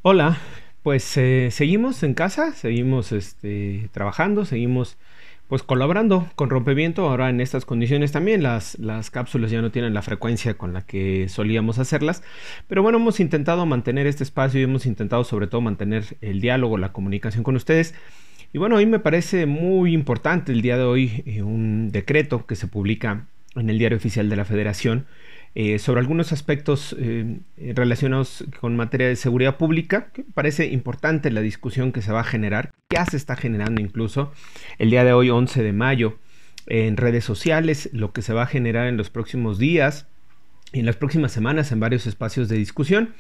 Hola, pues seguimos en casa, seguimos trabajando, seguimos pues colaborando con Rompeviento. Ahora en estas condiciones también las cápsulas ya no tienen la frecuencia con la que solíamos hacerlas, pero bueno, hemos intentado mantener este espacio y hemos intentado sobre todo mantener el diálogo, la comunicación con ustedes. Y bueno, a mí me parece muy importante el día de hoy un decreto que se publica en el Diario Oficial de la Federación sobre algunos aspectos relacionados con materia de seguridad pública, que me parece importante la discusión que se va a generar, ya se está generando incluso el día de hoy, 11 de mayo, en redes sociales, lo que se va a generar en los próximos días, en las próximas semanas, en varios espacios de discusión.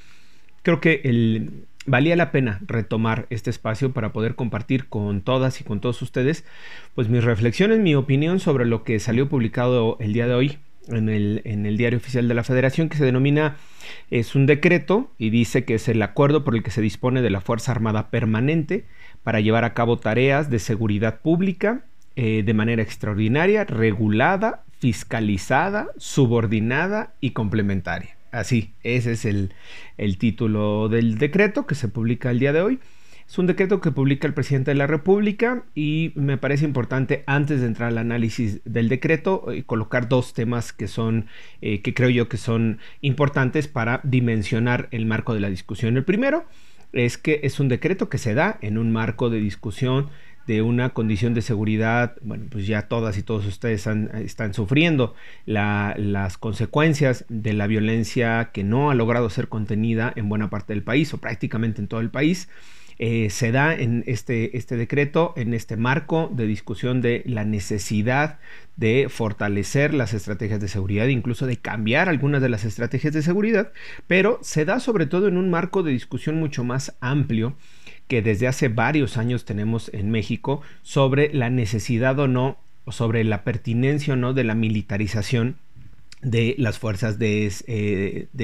Creo que valía la pena retomar este espacio para poder compartir con todas y con todos ustedes pues mis reflexiones, mi opinión sobre lo que salió publicado el día de hoy en el Diario Oficial de la Federación, que se denomina, es un decreto y dice que es el acuerdo por el que se dispone de la Fuerza Armada Permanente para llevar a cabo tareas de seguridad pública de manera extraordinaria, regulada, fiscalizada, subordinada y complementaria. Así, ese es el título del decreto que se publica el día de hoy. Es un decreto que publica el presidente de la República y me parece importante, antes de entrar al análisis del decreto, colocar dos temas que que creo yo que son importantes para dimensionar el marco de la discusión. El primero es que es un decreto que se da en un marco de discusión de una condición de seguridad. Bueno, pues ya todas y todos ustedes están sufriendo las consecuencias de la violencia que no ha logrado ser contenida en buena parte del país o prácticamente en todo el país. Se da en este decreto, en este marco de discusión de la necesidad de fortalecer las estrategias de seguridad, incluso de cambiar algunas de las estrategias de seguridad, pero se da sobre todo en un marco de discusión mucho más amplio que desde hace varios años tenemos en México sobre la necesidad o no, o sobre la pertinencia o no de la militarización de las fuerzas de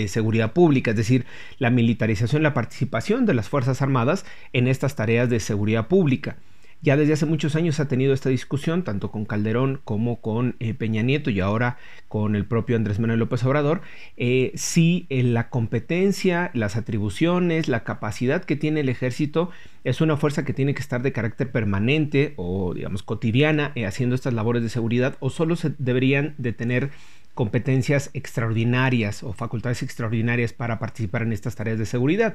seguridad pública, es decir, la militarización, la participación de las Fuerzas Armadas en estas tareas de seguridad pública. Ya desde hace muchos años ha tenido esta discusión, tanto con Calderón como con Peña Nieto y ahora con el propio Andrés Manuel López Obrador, si la competencia, las atribuciones, la capacidad que tiene el ejército es una fuerza que tiene que estar de carácter permanente o, digamos, cotidiana haciendo estas labores de seguridad, o solo se deberían de tener competencias extraordinarias o facultades extraordinarias para participar en estas tareas de seguridad.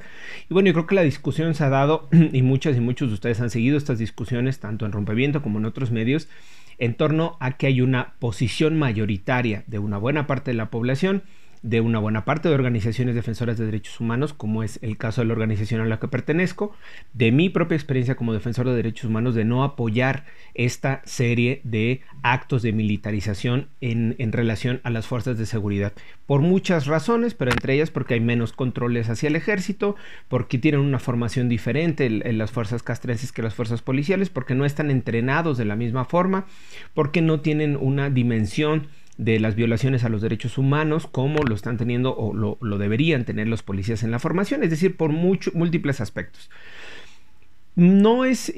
Y bueno, yo creo que la discusión se ha dado y muchos de ustedes han seguido estas discusiones tanto en Rompeviento como en otros medios en torno a que hay una posición mayoritaria de una buena parte de la población, de una buena parte de organizaciones defensoras de derechos humanos, como es el caso de la organización a la que pertenezco, de mi propia experiencia como defensor de derechos humanos, de no apoyar esta serie de actos de militarización en relación a las fuerzas de seguridad, por muchas razones, pero entre ellas porque hay menos controles hacia el ejército, porque tienen una formación diferente en las fuerzas castrenses que las fuerzas policiales, porque no están entrenados de la misma forma, porque no tienen una dimensión de las violaciones a los derechos humanos como lo están teniendo o lo deberían tener los policías en la formación, es decir, por múltiples aspectos. No es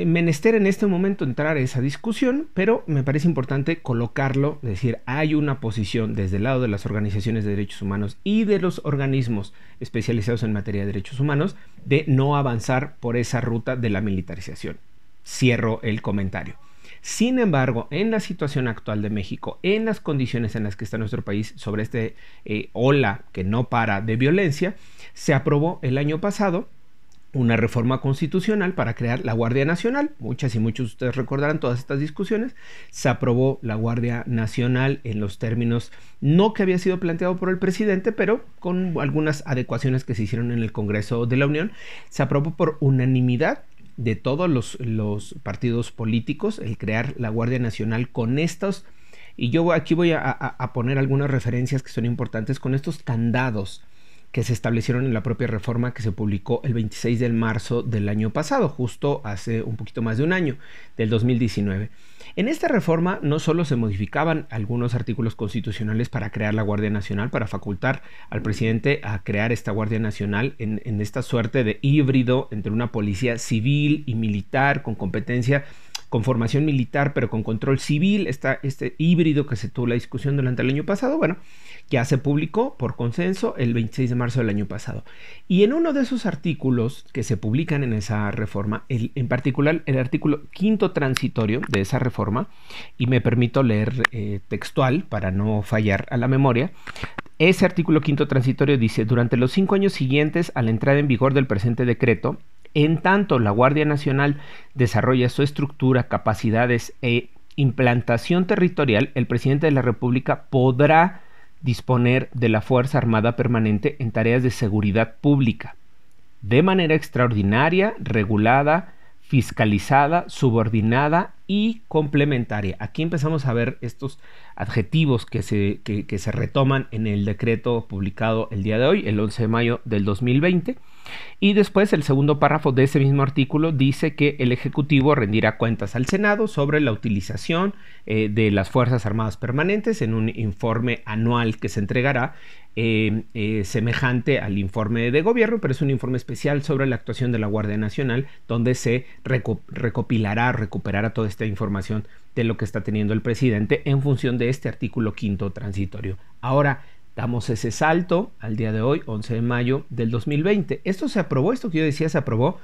menester en este momento entrar a esa discusión, pero me parece importante colocarlo, es decir, hay una posición desde el lado de las organizaciones de derechos humanos y de los organismos especializados en materia de derechos humanos de no avanzar por esa ruta de la militarización. Cierro el comentario. Sin embargo, en la situación actual de México, en las condiciones en las que está nuestro país sobre ola que no para de violencia, se aprobó el año pasado una reforma constitucional para crear la Guardia Nacional. Muchas y muchos de ustedes recordarán todas estas discusiones. Se aprobó la Guardia Nacional en los términos no que había sido planteado por el presidente, pero con algunas adecuaciones que se hicieron en el Congreso de la Unión. Se aprobó por unanimidad de todos los partidos políticos el crear la Guardia Nacional con estos, y yo aquí voy a poner algunas referencias que son importantes, con estos candados que se establecieron en la propia reforma que se publicó el 26 de marzo del año pasado, justo hace un poquito más de un año, del 2019. En esta reforma no solo se modificaban algunos artículos constitucionales para crear la Guardia Nacional, para facultar al presidente a crear esta Guardia Nacional en esta suerte de híbrido entre una policía civil y militar con competencia, con formación militar pero con control civil, este híbrido que se tuvo la discusión durante el año pasado, bueno, ya se publicó por consenso el 26 de marzo del año pasado. Y en uno de esos artículos que se publican en esa reforma, en particular el artículo 5º transitorio de esa reforma, y me permito leer textual para no fallar a la memoria, ese artículo 5º transitorio dice: durante los 5 años siguientes a la entrada en vigor del presente decreto, en tanto la Guardia Nacional desarrolla su estructura, capacidades e implantación territorial, el presidente de la República podrá disponer de la Fuerza Armada Permanente en tareas de seguridad pública, de manera extraordinaria, regulada, fiscalizada, subordinada y complementaria. Aquí empezamos a ver estos adjetivos que se retoman en el decreto publicado el día de hoy, el 11 de mayo del 2020. Y después el segundo párrafo de ese mismo artículo dice que el Ejecutivo rendirá cuentas al Senado sobre la utilización de las Fuerzas Armadas Permanentes en un informe anual que se entregará semejante al informe de gobierno, pero es un informe especial sobre la actuación de la Guardia Nacional, donde se recuperará toda esta información de lo que está teniendo el presidente en función de este artículo 5º transitorio. Ahora, damos ese salto al día de hoy, 11 de mayo del 2020. Esto que yo decía, se aprobó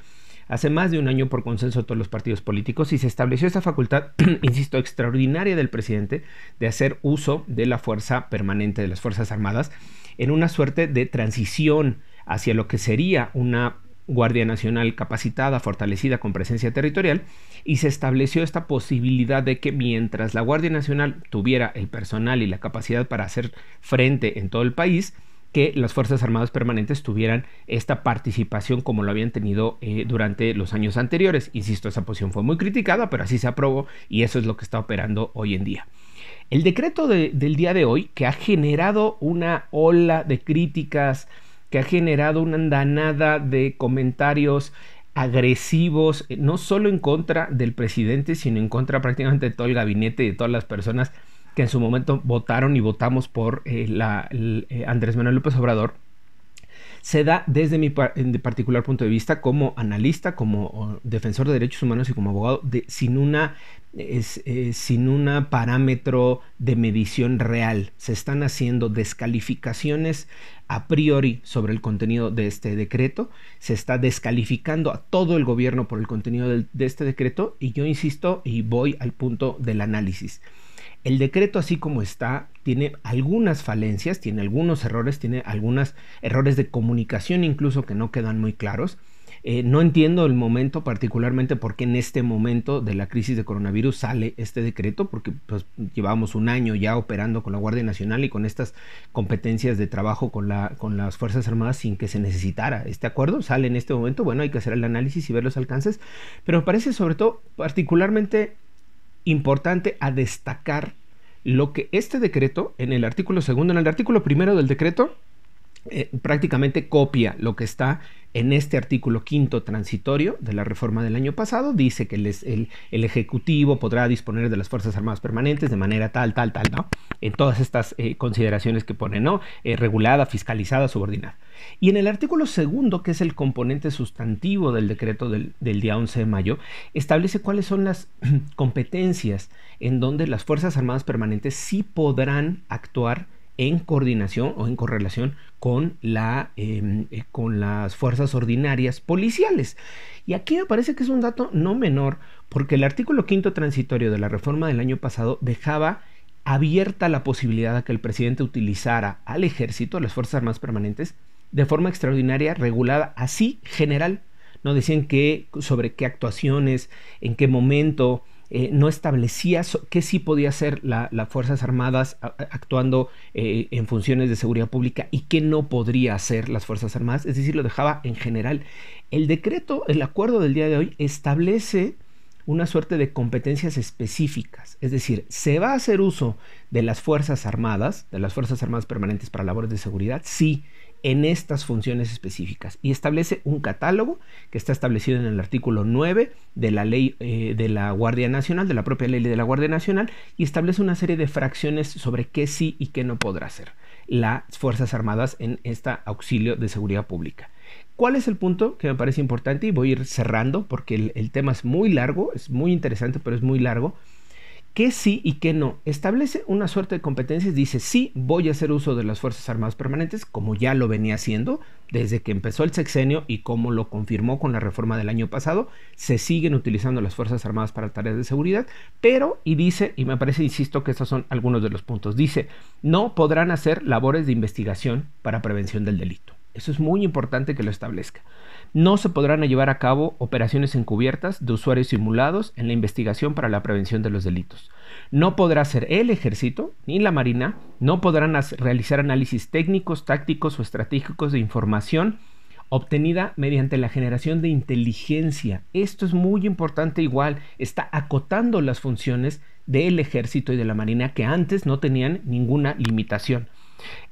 hace más de un año por consenso de todos los partidos políticos y se estableció esta facultad, insisto, extraordinaria del presidente de hacer uso de la fuerza permanente de las Fuerzas Armadas en una suerte de transición hacia lo que sería una Guardia Nacional capacitada, fortalecida con presencia territorial, y se estableció esta posibilidad de que mientras la Guardia Nacional tuviera el personal y la capacidad para hacer frente en todo el país, que las Fuerzas Armadas Permanentes tuvieran esta participación como lo habían tenido durante los años anteriores. Insisto, esa posición fue muy criticada, pero así se aprobó y eso es lo que está operando hoy en día. El decreto del día de hoy, que ha generado una ola de críticas, que ha generado una andanada de comentarios agresivos, no solo en contra del presidente, sino en contra prácticamente de todo el gabinete y de todas las personas que en su momento votaron y votamos por Andrés Manuel López Obrador, se da desde mi particular punto de vista como analista, como defensor de derechos humanos y como abogado, sin un parámetro de medición real. Se están haciendo descalificaciones a priori sobre el contenido de este decreto, se está descalificando a todo el gobierno por el contenido de este decreto, y yo insisto y voy al punto del análisis. El decreto, así como está, tiene algunas falencias, tiene algunos errores, tiene algunos errores de comunicación incluso que no quedan muy claros. No entiendo el momento, particularmente porque en este momento de la crisis de coronavirus sale este decreto, porque pues, llevamos un año ya operando con la Guardia Nacional y con estas competencias de trabajo con las Fuerzas Armadas sin que se necesitara este acuerdo. Sale en este momento, bueno, hay que hacer el análisis y ver los alcances, pero me parece sobre todo particularmente importante a destacar lo que este decreto en el artículo 2º, en el artículo 1º del decreto, prácticamente copia lo que está en este artículo 5º transitorio de la reforma del año pasado. Dice que el Ejecutivo podrá disponer de las Fuerzas Armadas Permanentes de manera tal, ¿no? En todas estas consideraciones que pone, ¿no? Regulada, fiscalizada, subordinada. Y en el artículo 2º, que es el componente sustantivo del decreto del día 11 de mayo, establece cuáles son las competencias en donde las Fuerzas Armadas Permanentes sí podrán actuar en coordinación o en correlación con las fuerzas ordinarias policiales. Y aquí me parece que es un dato no menor, porque el artículo 5º transitorio de la reforma del año pasado dejaba abierta la posibilidad de que el presidente utilizara al ejército, a las Fuerzas Armadas Permanentes, de forma extraordinaria, regulada, así general. No decían sobre qué actuaciones, en qué momento. No establecía qué sí podía hacer las Fuerzas Armadas actuando en funciones de seguridad pública y qué no podría hacer las Fuerzas Armadas, es decir, lo dejaba en general. El decreto, el acuerdo del día de hoy, establece una suerte de competencias específicas, es decir, se va a hacer uso de las Fuerzas Armadas Permanentes para labores de seguridad, sí, en estas funciones específicas y establece un catálogo que está establecido en el artículo 9 de la ley de la Guardia Nacional, de la propia ley de la Guardia Nacional, y establece una serie de fracciones sobre qué sí y qué no podrá hacer las Fuerzas Armadas en este auxilio de seguridad pública. ¿Cuál es el punto que me parece importante? Y voy a ir cerrando porque el tema es muy largo, es muy interesante, pero es muy largo. ¿Qué sí y qué no? Establece una suerte de competencias, dice sí, voy a hacer uso de las Fuerzas Armadas Permanentes, como ya lo venía haciendo desde que empezó el sexenio y como lo confirmó con la reforma del año pasado, se siguen utilizando las Fuerzas Armadas para tareas de seguridad, pero, y dice, y me parece, insisto, que estos son algunos de los puntos, dice, no podrán hacer labores de investigación para prevención del delito. Eso es muy importante que lo establezca. No se podrán llevar a cabo operaciones encubiertas de usuarios simulados en la investigación para la prevención de los delitos. No podrá ser el Ejército ni la Marina, no podrán realizar análisis técnicos, tácticos o estratégicos de información obtenida mediante la generación de inteligencia. Esto es muy importante igual, está acotando las funciones del Ejército y de la Marina que antes no tenían ninguna limitación.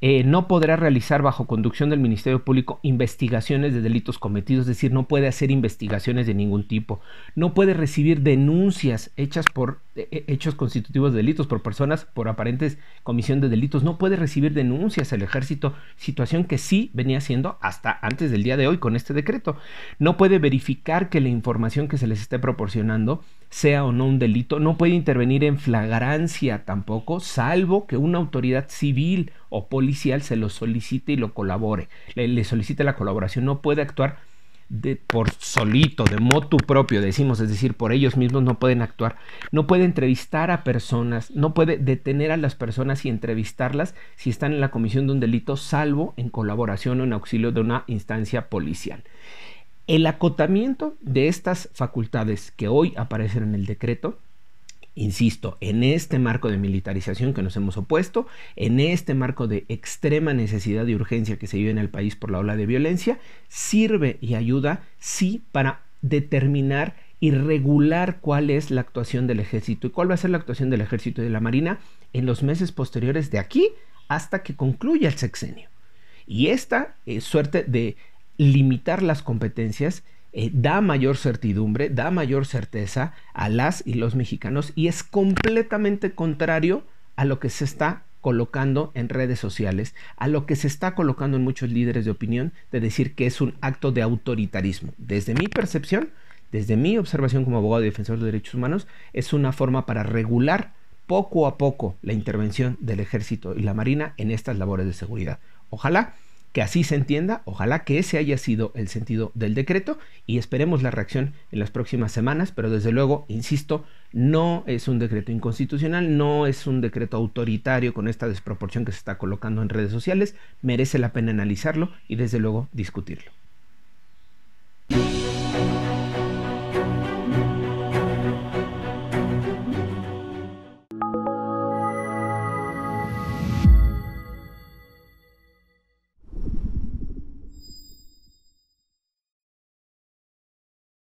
No podrá realizar bajo conducción del Ministerio Público investigaciones de delitos cometidos, es decir, no puede hacer investigaciones de ningún tipo, no puede recibir denuncias hechas por hechos constitutivos de delitos por personas por aparentes comisión de delitos, no puede recibir denuncias al Ejército, situación que sí venía haciendo hasta antes del día de hoy con este decreto. No puede verificar que la información que se les esté proporcionando sea o no un delito, no puede intervenir en flagrancia tampoco, salvo que una autoridad civil o policial se lo solicite y lo colabore, le solicite la colaboración. No puede actuar por solito, de motu propio, decimos, es decir, por ellos mismos no pueden actuar, no puede entrevistar a personas, no puede detener a las personas y entrevistarlas si están en la comisión de un delito, salvo en colaboración o en auxilio de una instancia policial. El acotamiento de estas facultades que hoy aparecen en el decreto, insisto, en este marco de militarización que nos hemos opuesto, en este marco de extrema necesidad y urgencia que se vive en el país por la ola de violencia, sirve y ayuda, sí, para determinar y regular cuál es la actuación del Ejército y cuál va a ser la actuación del Ejército y de la Marina en los meses posteriores de aquí hasta que concluya el sexenio. Y esta suerte de limitar las competencias da mayor certidumbre, da mayor certeza a las y los mexicanos y es completamente contrario a lo que se está colocando en redes sociales, a lo que se está colocando en muchos líderes de opinión de decir que es un acto de autoritarismo. Desde mi percepción, desde mi observación como abogado y defensor de derechos humanos, es una forma para regular poco a poco la intervención del Ejército y la Marina en estas labores de seguridad. Ojalá que así se entienda, ojalá que ese haya sido el sentido del decreto y esperemos la reacción en las próximas semanas, pero desde luego, insisto, no es un decreto inconstitucional, no es un decreto autoritario con esta desproporción que se está colocando en redes sociales, merece la pena analizarlo y desde luego discutirlo.